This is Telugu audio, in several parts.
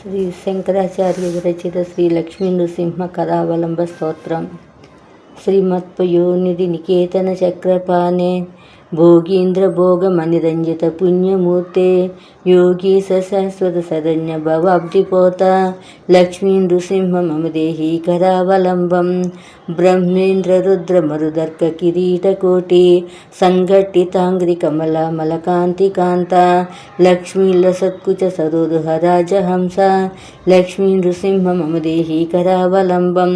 శ్రీ శంకరాచార్య విరచిత శ్రీ లక్ష్మీ నృసింహ కరావలంబ స్తోత్రం. శ్రీమత్పయోనిధి నికేతన చక్రపాణే భోగీంద్ర భోగమనిరంజిత పుణ్యమూర్తే యోగీశ శాశ్వత సదన్య భవాబ్దిపోత లక్ష్మీ నృసింహ మమ దేహి కరావలంబం. బ్రహ్మేంద్ర రుద్ర మరుదర్క కిరీటకోటి సంఘటితాంగ్రి కమల మలకాంతి కాంత లక్ష్మీ లసత్కుచ సరోరుహ రాజహంస లక్ష్మీ నృసింహ మమ దేహి కరావలంబం.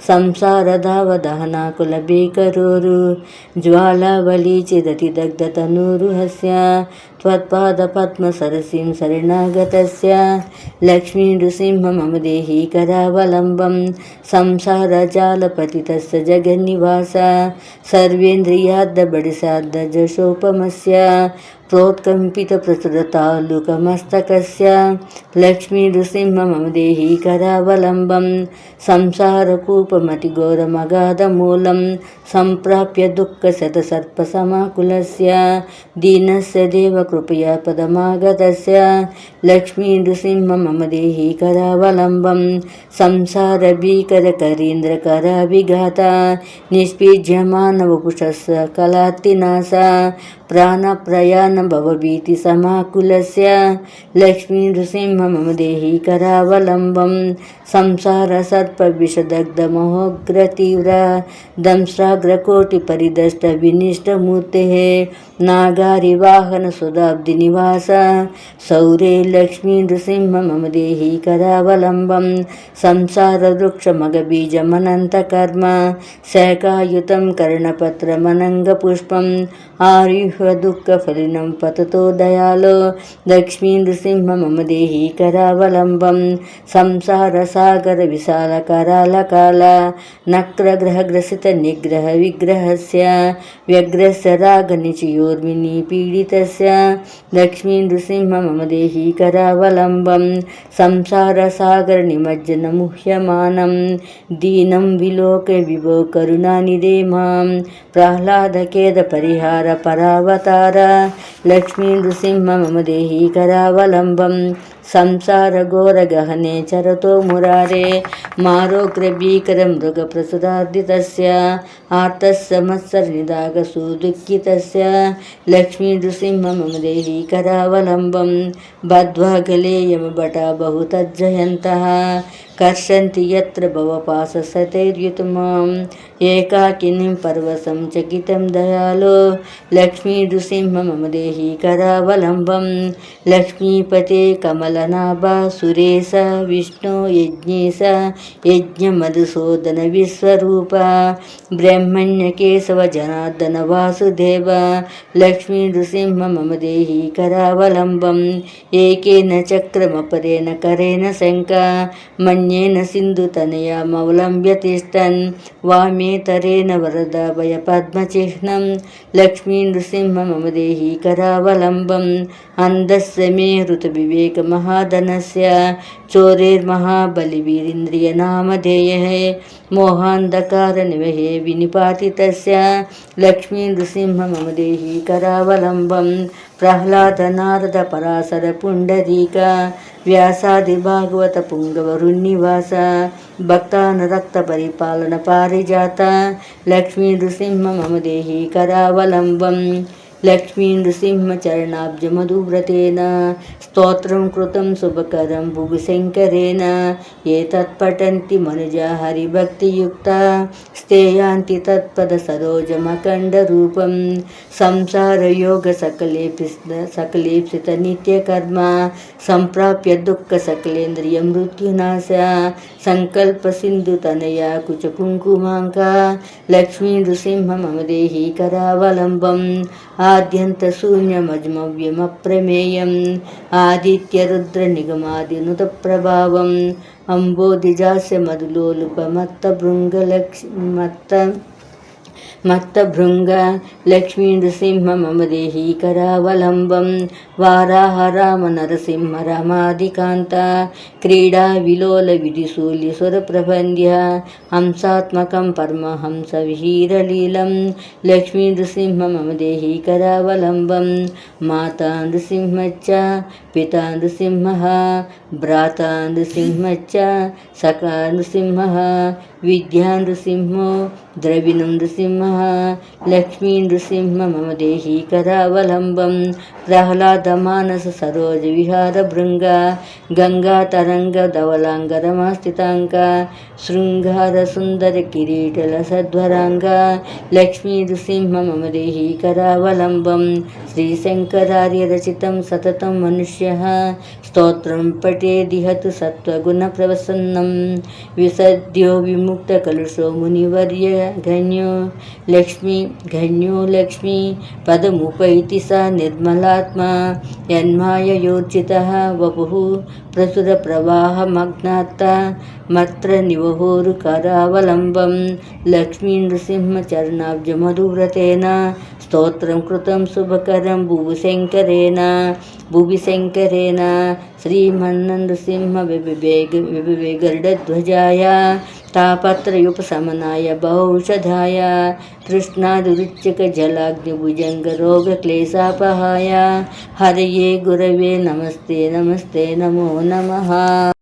సంసార దావ దహనాకుల బేకరోరు జ్వాలావళీ చిదతి దగ్ధ తనూరుహస్య త్వత్పాద పద్మ సరసిం శరణాగతస్య లక్ష్మీ నృసింహ మమ దేహి కరావలంబం. సంసార జాల పతితస్య జగన్నివాస సర్వేంద్రియార్థ బడిసార్థ జశోపమస్య ప్రోత్కంపిత ప్రసుర తాలూకమస్తకస్య లక్ష్మీ నృసింహ మమ దేహి కరావలంబం. సంసారకూపమతి ఘోరమగాధమూలం సంప్రాప్య దుఃఖ శతసర్ప సమాకులస్య దీనస్య దేవ కృపయా పదమాగతస్య లక్ష్మీ నృసింహ మమ దేహి కరావలంబం. సంసార భీకర కరీంద్ర కరాభిఘాత నిష్పీజ్యమాన వపుషస్య కళార్తినాశ ప్రాణ ప్రయాణ భవభీతి సమాకులస్య లక్ష్మీ నృసింహ మమ దేహి కరావలంబం. సంసార సర్ప విషదగ్ధ మహోగ్ర తీవ్ర దంశ్రాగ్రకోటి పరిదష్ట వినిష్టమూర్తే నాగారి వాహన సుధాబ్ది నివాస సౌరే లక్ష్మీ నృసింహ మమ దేహి కరావలంబం. సంసార వృక్ష మగబీజమనంత కర్మ శాఖాయుతం కర్ణపత్రమనంగ పుష్పం ఆరుహ్య దుఃఖ ఫలినం పతతో దయాలో లక్ష్మీ నృసింహ మమ దేహి కరావలంబం. సంసార సాగర విశాల కరాల కాల నక్రగ్రహగ్రసిత నిగ్రహ విగ్రహస్య వ్యగ్రస్య రాగ నిచయోర్మిని పీడితస్య లక్ష్మీ నృసింహ మమ దేహి కరావలంబం. సంసార సాగర నిమజ్జన ముహ్యమానం దీనం విలోక విభో కరుణానిదే మాం. ప్రహ్లాదఖేద పరిహార పరావతార లక్ష్మీ నృసింహ మమ దేహి కరావలంబం. సంసార ఘోర గహనే చరతో మురారే మారోగ్ర భీకర మృగ ప్రసురార్దితస్య ఆర్తస్య మత్సర నిదాగ సుదుఃఖితస్య లక్ష్మీ నృసింహ మమ దేహి కరావలంబం. బద్ధ్వా గలే యమభట బహుతజ్జయంతః కర్షంతి యత్ర భవపాస సతైర్యుతమాం ఏకాకినిం పరవశం చకితం దయాలో లక్ష్మీ నృసింహ మమ దేహి కరావలంబం. లక్ష్మీపతే కమలనాభ సురేశ విష్ణు యజ్ఞేశ యజ్ఞ మధుసూదన విశ్వరూప బ్రహ్మణ్య కేశవ జనార్దన వాసుదేవ లక్ష్మీ నృసింహ మమ దేహి కరావలంబం. ఏకేన చక్రమపరేణ కరేణ శంఖ మన్యేన సింధుతనయమవలంబ్య తిష్టన్ వామేతరేణ వరదాభయ పద్మచిహ్నం లక్ష్మీ నృసింహ మమ దేహి కరావలంబం. అందస్య మే హృత వివేక మహాధనస్య చోరేర్మహాబలి వీరింద్రియ నామధేయః మోహాంధకార నివహే వినిపాతితస్య లక్ష్మీ నృసింహ మమ దేహి కరావలంబం. ప్రహ్లాద నారద పరాశర పుండరీక వ్యాసాది భాగవత పుంగవరుణ్నివాస భక్తానురక్త పరిపాలన పారిజాత లక్ష్మీ నృసింహ మమ దేహి కరావలంబం. లక్ష్మీ నృసింహ చరణాబ్జ మధువ్రతేన స్తోత్రం కృతం శుభకరం భువి శంకరేణ ఏతత్పఠంతి మనుజా హరిభక్తియుక్త స్థేయాంతి తత్పద సరోజమఖండ రూపం. సంసార యోగ సకలేప్సిత నిత్యకర్మ సంప్రాప్య దుఃఖ సకలేంద్రియ మృత్యునాశ సంకల్ప సింధు తనయ కుచ కుంకుమాంక లక్ష్మీ నృసింహ మమ దేహి కరావలంబం. ఆద్యంత శూన్యమజ్మవ్యమప్రమేయం ఆదిత్య రుద్ర నిగమాదినుత ప్రభావం అంబోధిజాస్య మధులోలుప మత్త మత్తభృంగ లక్ష్మీ నృసింహ మమ దేహి కరావలంబం వారాహరామ నరసింహ రమాదికాంత క్రీడా విలోల విధిశూల్య సురప్రబంధ్య హంసాత్మకం పరమహంస విహీరలీలం లక్ష్మీ నృసింహ మమ దేహి కరావలంబం మాతా నృసింహచ్చ పితా నృసింహ భ్రాతా నృసింహచ్చ సఖా నృసింహ విద్యా నృసింహో ద్రవిణం నృసింహ లక్ష్మీ నృసింహ మమ దేహి కరావలంబం ప్రహ్లాద మానస సరోజ విహార భృంగ గంగా తరంగ ధవలాంగ రమాస్థితాంక శృంగార సుందర కిరీటల సధ్వరాంగ లక్ష్మీ నృసింహ మమ దేహి కరావలంబం శ్రీశంకరార్య రచితం సతతం మనుష్య స్తోత్రం పఠేదిహతు సత్వగుణ ప్రవసన్నం విసద్యో విముక్త కలుషో మునివర్య ఘన్యో లక్ష్మీ పదముపైతి స నిర్మలాత్మ యన్మాయయోర్చిత వపుః ప్రసుర ప్రవాహమగ్నాత్త మత్ర నివహోరు కరావలంబం లక్ష్మీ నృసింహ చరణాబ్జ మధువ్రతేన స్తోత్రం కృతం శుభకరం భువి శంకరేణ శ్రీమన్నృసింహ గరుడధ్వజాయ తాపత్రయోపశమనాయ బహౌషధాయ తృష్ణాదురుచ్యక జలాగ్నిభుజంగ రోగక్లేశాపహాయ హరయే గురవే నమస్తే నమో నమః.